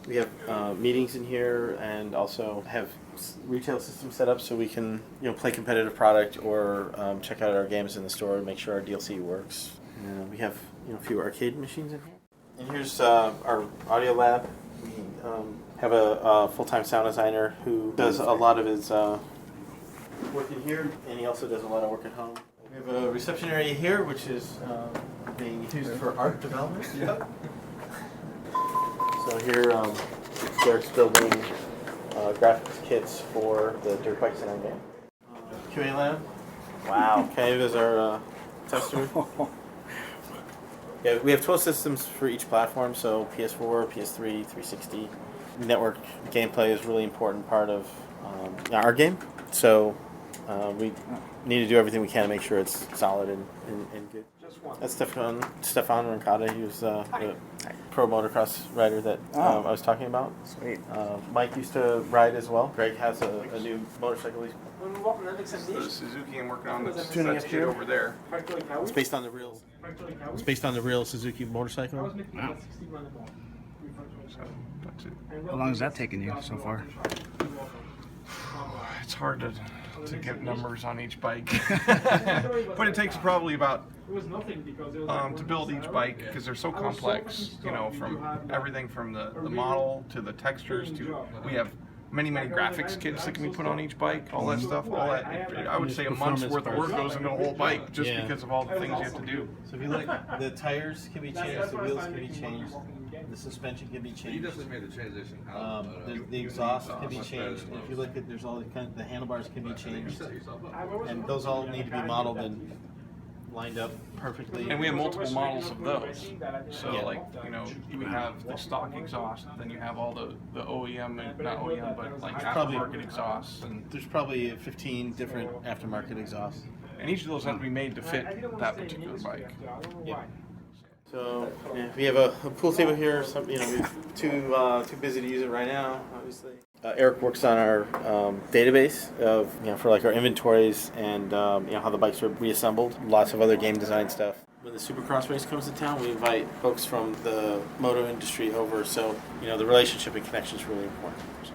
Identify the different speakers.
Speaker 1: We have meetings in here, and also have retail systems set up so we can play competitive product or check out our games in the store and make sure our DLC works. We have a few arcade machines in here. And here's our audio lab. We have a full-time sound designer who does a lot of his work in here, and he also does a lot of work at home. We have a reception area here, which is being used for art development. Yep. So here, Derek's building graphics kits for the dirt bikes in our game. QA lab. Wow. Okay, there's our tester. Yeah, we have 12 systems for each platform, so PS4, PS3, 360. Network gameplay is a really important part of our game, so we need to do everything we can to make sure it's solid and good. That's Stefan Rancada. He was the pro motocross rider that I was talking about.
Speaker 2: Sweet.
Speaker 1: Mike used to ride as well. Greg has a new motorcycle.
Speaker 3: The Suzuki I'm working on that's
Speaker 1: Tuning up
Speaker 3: set
Speaker 1: here.
Speaker 3: over there.
Speaker 1: It's based on the real Suzuki motorcycle.
Speaker 2: Wow.
Speaker 3: So that's it.
Speaker 2: How long has that taken you so far?
Speaker 3: It's hard to get numbers on each bike, but it takes probably about to build each bike because they're so complex. From everything from the model to the textures to we have many graphics kits that can be put on each bike. All that stuff. I would say a month's worth of work goes into a whole bike just because of all the things you have to do.
Speaker 1: So if you look, the tires can be changed, the wheels can be changed, the suspension can be changed.
Speaker 4: You definitely made the transition.
Speaker 1: The exhaust can be changed. And if you look at, there's all the handlebars can be changed, and those all need to be modeled and lined up perfectly.
Speaker 3: And we have multiple models of those. So we have the stock exhaust, then you have all the OEM, not OEM, but like aftermarket exhausts. And
Speaker 1: There's probably 15 different aftermarket exhausts.
Speaker 3: And each of those have to be made to fit that particular bike.
Speaker 1: Yeah. So we have a pool table here. We're too busy to use it right now, obviously. Eric works on our database of for like our inventories and how the bikes are reassembled. Lots of other game design stuff. When the Supercross race comes to town, we invite folks from the moto industry over. So the relationship and connection is really important. So.